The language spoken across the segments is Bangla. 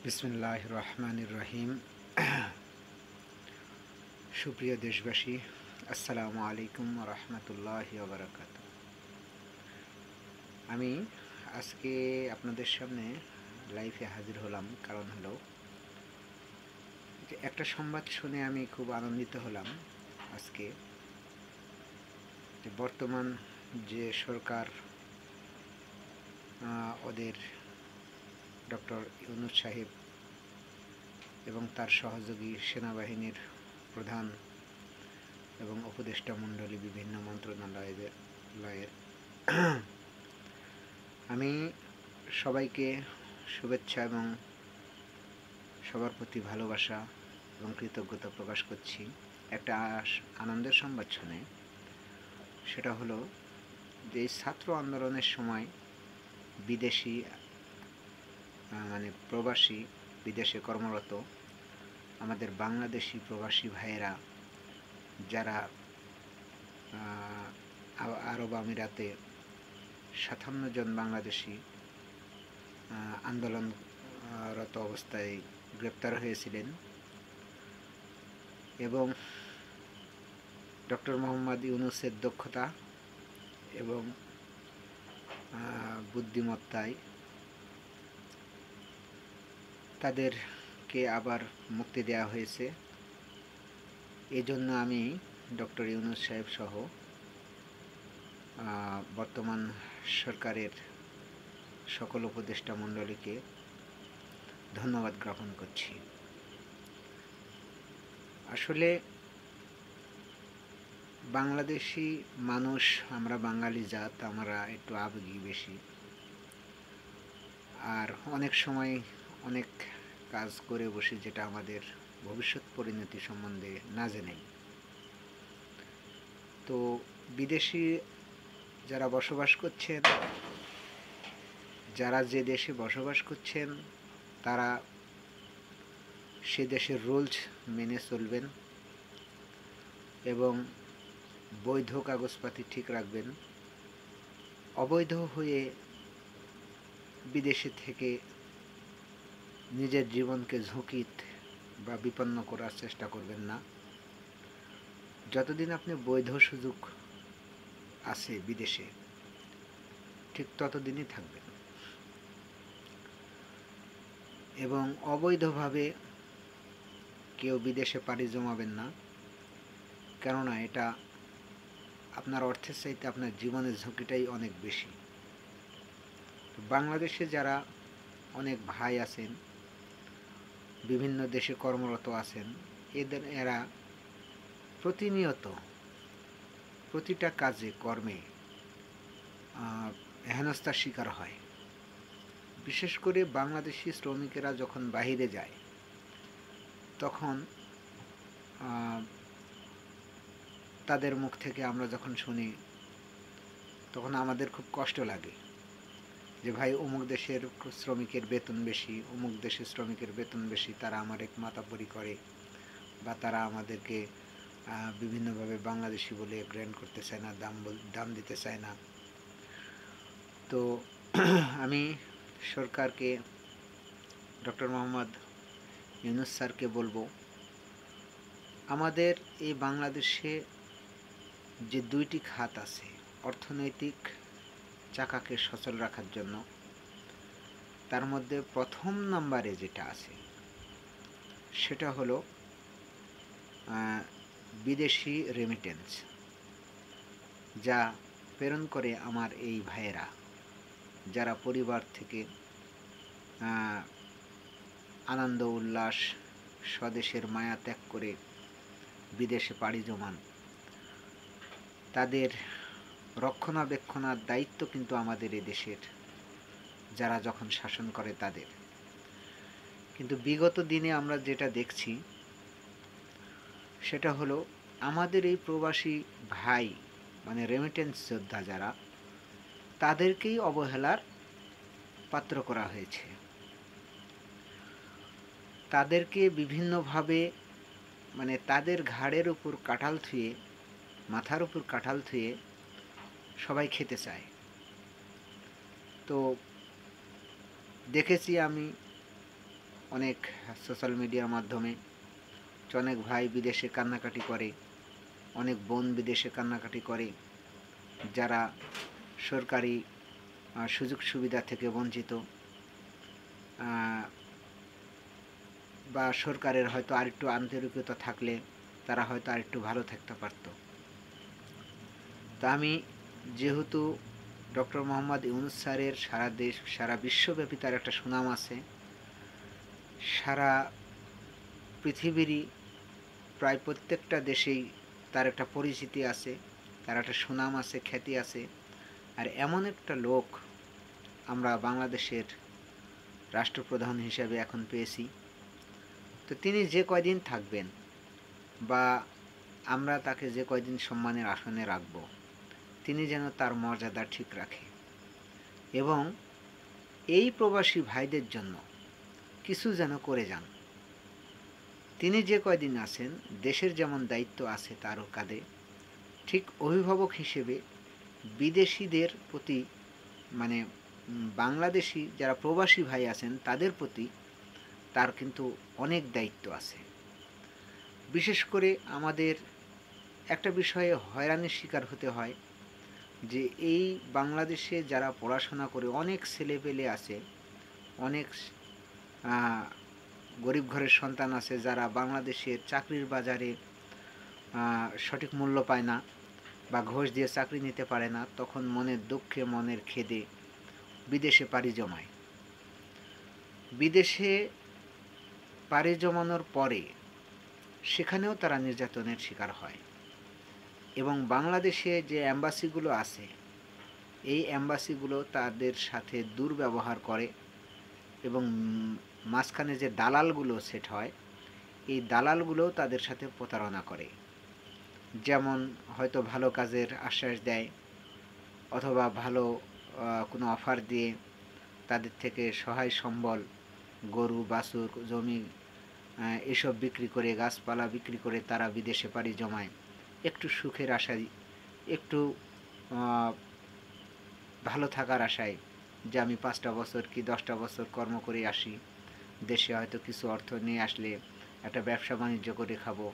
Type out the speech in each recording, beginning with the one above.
বিসমিল্লাহির রহমানির রহিম। সুপ্রিয় দেশবাসী, আসসালামু আলাইকুম রহমতুল্লাহি ওয়া বারাকাতুহু। আমি আজকে আপনাদের সামনে লাইভে হাজির হলাম, কারণ হলো যে একটা সংবাদ শুনে আমি খুব আনন্দিত হলাম আজকে, যে বর্তমান যে সরকার ওদের ডক্টর ইউনূস সাহেব এবং তার সহযোগী সেনাবাহিনীর প্রধান এবং উপদেষ্টা মণ্ডলী বিভিন্ন মন্ত্রণালয়ের আমি সবাইকে শুভেচ্ছা এবং সবার প্রতি ভালোবাসা এবং কৃতজ্ঞতা প্রকাশ করছি একটা আনন্দের সংবাদ শুনে। সেটা হলো যে ছাত্র আন্দোলনের সময় বিদেশি প্রবাসী বিদেশে কর্মরত আমাদের বাংলাদেশি প্রবাসী ভাইয়েরা যারা আরব আমিরাতে ৫৭ জন বাংলাদেশি আন্দোলনরত অবস্থায় গ্রেপ্তার হয়েছিলেন এবং ডক্টর মোহাম্মদ ইউনূসের দক্ষতা এবং বুদ্ধিমত্তায় তাদেরকে আবার মুক্তি দেওয়া হয়েছে। এজন্য আমি ডক্টর ইউনূস সাহেব সহ বর্তমান সরকারের সকল উপদেষ্টা মণ্ডলীকে ধন্যবাদ জ্ঞাপন করছি। আসলে বাংলাদেশি মানুষ, আমরা বাঙালি জাত, আমরা একটু আবেগী বেশি, আর অনেক সময় অনেক কাজ করে বসি যেটা আমাদের ভবিষ্যৎ পরিণতি সম্বন্ধে না জেনেই। তো বিদেশি যারা বসবাস করছেন, যারা যে দেশে বসবাস করছেন, তারা সে দেশের রুলস মেনে চলবেন এবং বৈধ কাগজপাতি ঠিক রাখবেন। অবৈধ হয়ে বিদেশে থেকে নিজের জীবনকে ঝুঁকিতে বা বিপন্ন করার চেষ্টা করবেন না। যতদিন আপনি বৈধ সুযোগ আছে বিদেশে, ঠিক ততদিনই থাকবেন এবং অবৈধভাবে কেউ বিদেশে পাড়ি জমাবেন না, কেননা এটা আপনার অর্থের চাইতে আপনার জীবনের ঝুঁকিটাই অনেক বেশি। বাংলাদেশে যারা অনেক ভাই আছেন, বিভিন্ন দেশে কর্মরত আছেন, এরা প্রতিনিয়ত প্রতিটা কাজে কর্মে হেনস্থার শিকার হয়। বিশেষ করে বাংলাদেশি শ্রমিকেরা যখন বাইরে যায়, তখন তাদের মুখ থেকে আমরা যখন শুনি, তখন আমাদের খুব কষ্ট লাগে যে ভাই অমুক দেশের শ্রমিকের বেতন বেশি, অমুক দেশের শ্রমিকের বেতন বেশি, তারা আমাদের মাতাব্বরি করে বা তারা আমাদেরকে বিভিন্নভাবে বাংলাদেশি বলে গ্র্যান্ড করতে চায় না, দাম দিতে চায় না। তো আমি সরকারকে, ডক্টর মোহাম্মদ ইউনূস স্যারকে বলবো, আমাদের এই বাংলাদেশে যে দুইটি খাত আছে অর্থনৈতিক চাকাকে সচল রাখার জন্য, তার মধ্যে প্রথম নম্বরে যেটা আছে সেটা হলো বিদেশি রেমিটেন্স, যা প্রেরণ করে আমার এই ভাইয়েরা, যারা পরিবার থেকে আনন্দ উল্লাস স্বদেশের মায়া ত্যাগ করে বিদেশে পাড়ি জমান। তাদের রক্ষণাবেক্ষণার দায়িত্ব কিন্তু আমাদের এই দেশের যারা যখন শাসন করে তাদের। কিন্তু বিগত দিনে আমরা যেটা দেখছি সেটা হলো আমাদের এই প্রবাসী ভাই, রেমিটেন্স যোদ্ধা যারা, তাদেরকেই অবহেলার পাত্র করা হয়েছে। তাদেরকে বিভিন্নভাবে তাদের ঘাড়ের উপর কাঁঠাল থুয়ে, মাথার উপর কাঁঠাল থুয়ে সবাই খেতে চায়। তো দেখেছি আমি অনেক সোশ্যাল মিডিয়ার মাধ্যমে অনেক ভাই বিদেশে কান্নাকাটি করে, অনেক বোন বিদেশে কান্নাকাটি করে, যারা সরকারি সুযোগ সুবিধা থেকে বঞ্চিত, বা সরকারের হয়তো আরেকটু আন্তরিকতা থাকলে তারা হয়তো আরেকটু ভালো থাকতে পারত। তা আমি যেহেতু ডক্টর মোহাম্মদ ইউনূস স্যারের সারা দেশ সারা বিশ্বব্যাপী তার একটা সুনাম আছে, সারা পৃথিবীরই প্রায় প্রত্যেকটা দেশেই তার একটা পরিচিতি আছে, তার একটা সুনাম আছে, খ্যাতি আছে। আর এমন একটা লোক আমরা বাংলাদেশের রাষ্ট্রপ্রধান হিসেবে এখন পেয়েছি। তো তিনি যে কয়দিন থাকবেন বা আমরা তাকে যে কয়দিন সম্মানের আসনে রাখব, তিনি যেন তার মর্যাদা ঠিক রাখে এবং এই প্রবাসী ভাইদের জন্য কিছু যেন করে যান। তিনি যে কয়দিন আছেন, দেশের যেমন দায়িত্ব আছে তারও কাঁধে, ঠিক অভিভাবক হিসেবে বিদেশিদের প্রতি, মানে বাংলাদেশি যারা প্রবাসী ভাই আছেন তাদের প্রতি তার কিন্তু অনেক দায়িত্ব আছে। বিশেষ করে আমাদের একটা বিষয়ে হয়রানির শিকার হতে হয় যে এই বাংলাদেশে যারা পড়াশোনা করে অনেক ছেলেপেলে আছে, অনেক গরিব ঘরের সন্তান আছে যারা বাংলাদেশের চাকরির বাজারে সঠিক মূল্য পায় না বা ঘুষ দিয়ে চাকরি নিতে পারে না, তখন মনের দুঃখে মনের খেদে বিদেশে পাড়ি জমায়। বিদেশে পাড়ি জমানোর পরে সেখানেও তারা নির্যাতনের শিকার হয় এবং বাংলাদেশে যে অ্যাম্বাসিগুলো আছে এই অ্যাম্বাসিগুলো তাদের সাথে দুর্ব্যবহার করে এবং মাঝখানে যে দালালগুলো সেট হয় এই দালালগুলোও তাদের সাথে প্রতারণা করে। যেমন হয়তো ভালো কাজের আশ্বাস দেয় অথবা ভালো কোনো অফার দিয়ে তাদের থেকে সহায় সম্বল, গরু বাছুর জমি এসব বিক্রি করে, গাছপালা বিক্রি করে তারা বিদেশে পাড়ি জমায় একটু সুখের আশায়, একটু ভালো থাকার আশায় যে আমি 5টা বছর কি 10টা বছর কর্ম করে আসি, দেশে হয়তো কিছু অর্থ নিয়ে আসলে একটা ব্যবসা বাণিজ্য করে খাবো,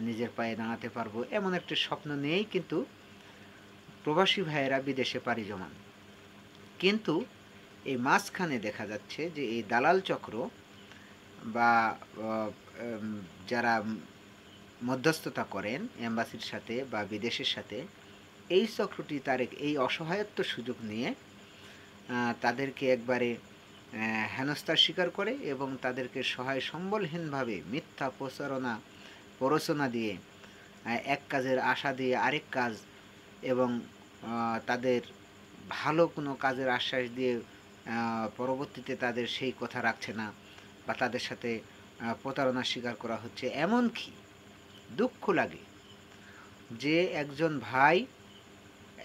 নিজের পায়ে দাঁড়াতে পারবো, এমন একটা স্বপ্ন নিয়েই কিন্তু প্রবাসী ভাইয়েরা বিদেশে পাড়ি জমান। কিন্তু এই মাঝখানে দেখা যাচ্ছে যে এই দালাল চক্র বা যারা মধ্যস্থতা করেন এম্বাসির সাথে বা বিদেশের সাথে, এই চক্রটি তার এই অসহায়ত্ব সুযোগ নিয়ে তাদেরকে একবারে হেনস্থার শিকার করে এবং তাদেরকে সহায় সম্বলহীনভাবে মিথ্যা প্ররোচনা দিয়ে এক কাজের আশা দিয়ে আরেক কাজ এবং তাদের ভালো কোনো কাজের আশ্বাস দিয়ে পরবর্তীতে তাদের সেই কথা রাখছে না বা তাদের সাথে প্রতারণার শিকার করা হচ্ছে। এমনকি দুঃখ লাগে যে একজন ভাই,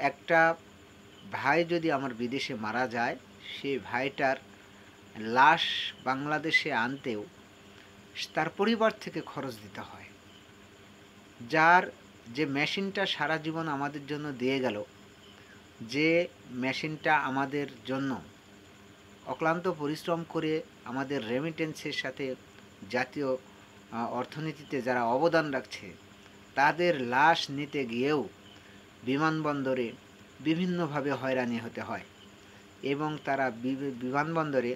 একটা ভাই যদি আমার বিদেশে মারা যায়, সেই ভাইটার লাশ বাংলাদেশে আনতেও তার পরিবার থেকে খরচ দিতে হয়। যার যে মেশিনটা সারা জীবন আমাদের জন্য দিয়ে গেল, যে মেশিনটা আমাদের জন্য অক্লান্ত পরিশ্রম করে আমাদের রেমিটেন্সের সাথে জাতীয় অর্থনীতিতে যারা অবদান রাখছে, তাদের লাশ নিতে গিয়েও বিমানবন্দরে বিভিন্নভাবে হয়রানি হতে হয় এবং তারা বিমানবন্দরে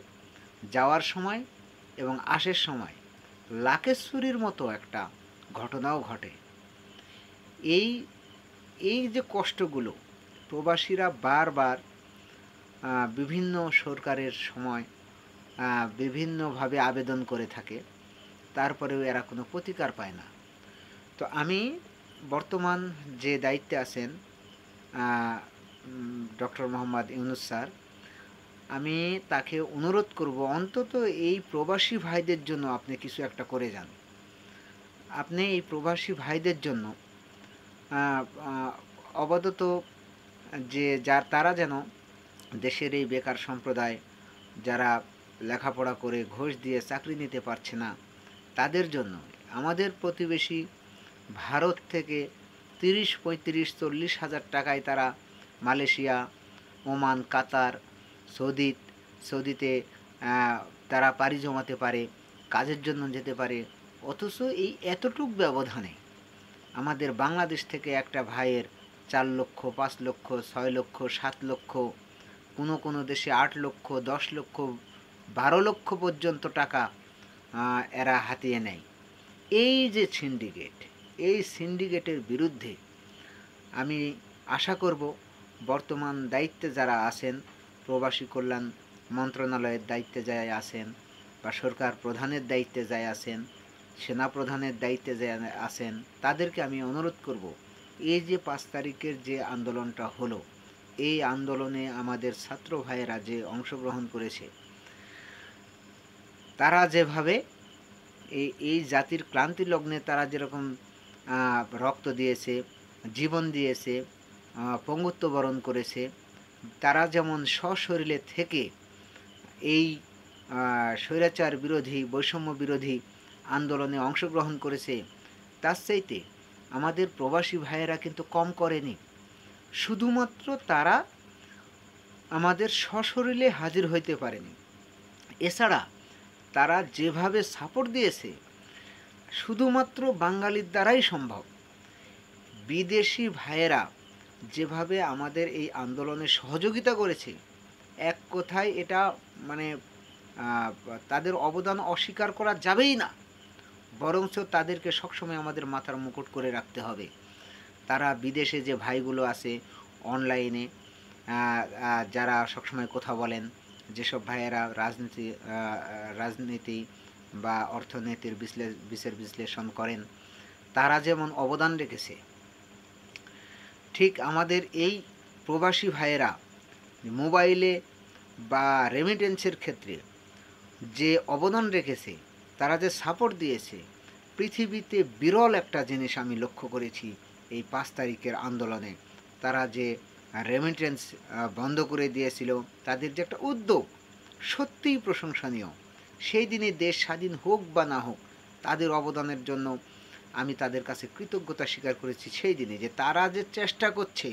যাওয়ার সময় এবং আসার সময় লাকেশ চুরির মতো একটা ঘটনাও ঘটে। এই যে কষ্টগুলো প্রবাসীরা বারবার বিভিন্ন সরকারের সময় বিভিন্নভাবে আবেদন করে থাকে, তারপরেও এরা কোনো প্রতিকার পায় না। তো আমি বর্তমান যে দায়িত্বে আছেন ডক্টর মোহাম্মদ ইউনূস স্যার, আমি তাকে অনুরোধ করব অন্তত এই প্রবাসী ভাইদের জন্য আপনি কিছু একটা করে যান। আপনি এই প্রবাসী ভাইদের জন্য আপাতত যে তারা যেন দেশের এই বেকার সম্প্রদায় যারা লেখাপড়া করে ঘুষ দিয়ে চাকরি নিতে পারছে না, তাদের জন্য আমাদের প্রতিবেশী ভারত থেকে 30, 35, 40 হাজার টাকায় তারা মালয়েশিয়া, ওমান, কাতার, সৌদিতে তারা পাড়ি জমাতে পারে কাজের জন্য যেতে পারে, অথচ এই এতটুক ব্যবধানে আমাদের বাংলাদেশ থেকে একটা ভাইয়ের 4 লক্ষ, 5 লক্ষ, 6 লক্ষ, 7 লক্ষ, কোনো কোনো দেশে 8 লক্ষ, 10 লক্ষ, 12 লক্ষ পর্যন্ত টাকা এরা হাতিয়ে নেয়। এই যে সিন্ডিকেট, এই সিন্ডিকেটের বিরুদ্ধে আমি আশা করব বর্তমান দায়িত্বে যারা আছেন, প্রবাসী কল্যাণ মন্ত্রণালয়ের দায়িত্বে যারা আছেন, বা সরকার প্রধানের দায়িত্বে যারা আছেন, সেনা প্রধানের দায়িত্বে যারা আছেন, তাদেরকে আমি অনুরোধ করব, এই যে 5 তারিখের যে আন্দোলনটা হলো, এই আন্দোলনে আমাদের ছাত্র ভাইয়েরা যে অংশগ্রহণ করেছে, তারা যেভাবে এই জাতির ক্লান্তি লগ্নে তারা যেরকম রক্ত দিয়েছে, জীবন দিয়েছে, পঙ্গুত্ব বরণ করেছে, তারা যেমন সশরীরে থেকে এই স্বৈরাচার বিরোধী, বৈষম্য বিরোধী আন্দোলনে অংশগ্রহণ করেছে, তার চাইতে আমাদের প্রবাসী ভাইয়েরা কিন্তু কম করেনি। শুধুমাত্র তারা আমাদের সশরীরে হাজির হইতে পারেনি, এছাড়া তারা যেভাবে সাপোর্ট দিয়েছে শুধুমাত্র বাঙালির দ্বারাই সম্ভব। বিদেশি ভাইয়েরা যেভাবে আমাদের এই আন্দোলনে সহযোগিতা করেছে, এক কথায় এটা মানে তাদের অবদান অস্বীকার করা যাবেই না, বরঞ্চ তাদেরকে সবসময় আমাদের মাথার মুকুট করে রাখতে হবে। তারা বিদেশে যে ভাইগুলো আছে অনলাইনে যারা সবসময় কথা বলেন, যেসব ভাইয়েরা রাজনীতি বা অর্থনীতির বিশ্লেষণ করেন, তারা যেমন অবদান রেখেছে, ঠিক আমাদের এই প্রবাসী ভাইয়েরা মোবাইলে বা রেমিটেন্সের ক্ষেত্রে যে অবদান রেখেছে, তারা যে সাপোর্ট দিয়েছে, পৃথিবীতে বিরল একটা জিনিস আমি লক্ষ্য করেছি এই 5 তারিখের আন্দোলনে। তারা যে রেমিটেন্স বন্ধ করে দিয়েছিল, তাদের যে একটা উদ্যোগ সত্যিই প্রশংসনীয়। সেই দিনে দেশ স্বাধীন হোক বা না হোক, তাদের অবদানের জন্য আমি তাদের কাছে কৃতজ্ঞতা স্বীকার করেছি সেই দিনে, যে তারা যে চেষ্টা করছে।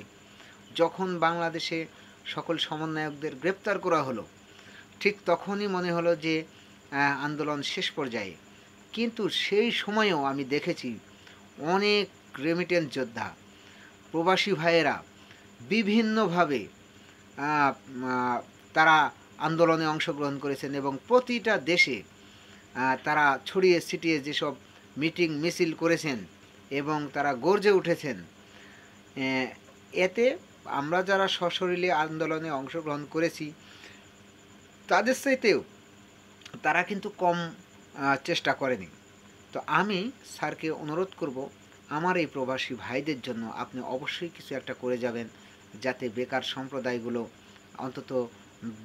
যখন বাংলাদেশে সকল সমন্বয়কদের গ্রেপ্তার করা হলো, ঠিক তখনই মনে হলো যে আন্দোলন শেষ পর্যায়ে, কিন্তু সেই সময়েও আমি দেখেছি অনেক রেমিটেন্স যোদ্ধা, প্রবাসী ভাইয়েরা বিভিন্নভাবে তারা আন্দোলনে অংশগ্রহণ করেছেন, এবং প্রতিটা দেশে তারা ছড়িয়ে ছিটিয়ে যেসব মিটিং মিছিল করেছেন এবং তারা গর্জে উঠেছেন, এতে আমরা যারা সশরীরে আন্দোলনে অংশগ্রহণ করেছি তাদের চাইতেও তারা কিন্তু কম চেষ্টা করেনি। তো আমি স্যারকে অনুরোধ করব, আমার এই প্রবাসী ভাইদের জন্য আপনি অবশ্যই কিছু একটা করে যাবেন, যাতে বেকার সম্প্রদায়গুলো, অন্তত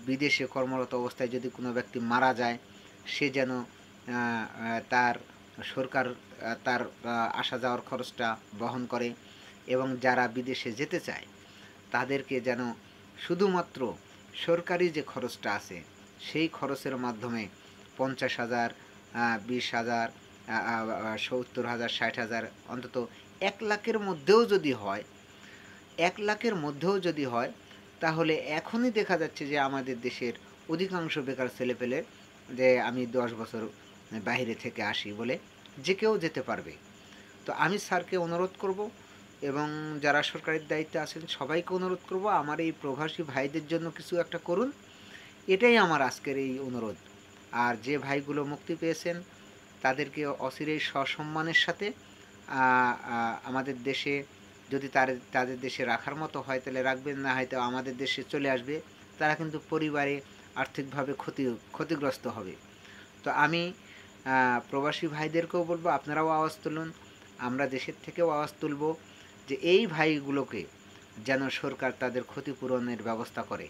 বিদেশে কর্মরত অবস্থায় যদি কোনো ব্যক্তি মারা যায়, সে যেন তার সরকার তার আসা যাওয়ার খরচটা বহন করে, এবং যারা বিদেশে যেতে চায় তাদেরকে যেন শুধুমাত্র সরকারি যে খরচটা আছে সেই খরচের মাধ্যমে 50,000, 20,000, 70,000, 60,000, অন্তত 1 লাখের মধ্যেও যদি হয়, 1 লাখের মধ্যেও যদি হয়, তাহলে এখনই দেখা যাচ্ছে যে আমাদের দেশের অধিকাংশ বেকার ছেলেপেলে, যে আমি 10 বছর বাইরে থেকে আসি বলে যে কেউ যেতে পারবে। তো আমি স্যারকে অনুরোধ করব, এবং যারা সরকারের দায়িত্বে আছেন সবাইকে অনুরোধ করব, আমার এই প্রবাসী ভাইদের জন্য কিছু একটা করুন। এটাই আমার আজকের এই অনুরোধ। আর যে ভাইগুলো মুক্তি পেয়েছেন তাদেরকে অচিরেই সসম্মানের সাথে আমাদের দেশে, যদি তাদের দেশে রাখার মতো হয় তাহলে রাখবেন, না হয়তো আমাদের দেশে চলে আসবে। তারা কিন্তু পরিবারে আর্থিকভাবে ক্ষতিগ্রস্ত হবে। তো আমি প্রবাসী ভাইদেরকেও বলবো, আপনারাও আওয়াজ তুলুন, আমরা দেশের থেকেও আওয়াজ তুলব, যে এই ভাইগুলোকে যেন সরকার তাদের ক্ষতিপূরণের ব্যবস্থা করে,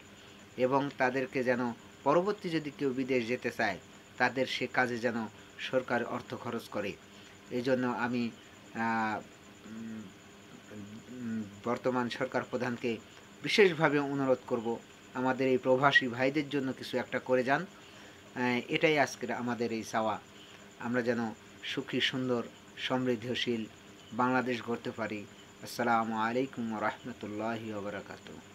এবং তাদেরকে যেন পরবর্তী যদি কেউ বিদেশ যেতে চায় তাদের সে কাজে যেন সরকার অর্থ খরচ করে। এই জন্য আমি বর্তমান সরকার প্রধানকে বিশেষভাবে অনুরোধ করব, আমাদের এই প্রবাসী ভাইদের জন্য কিছু একটা করে যান। এটাই আজকের আমাদের এই চাওয়া, আমরা যেন সুখী, সুন্দর, সমৃদ্ধশীল বাংলাদেশ গড়তে পারি। আসসালামু আলাইকুম ওয়া রাহমাতুল্লাহি ওয়া বারাকাতুহু।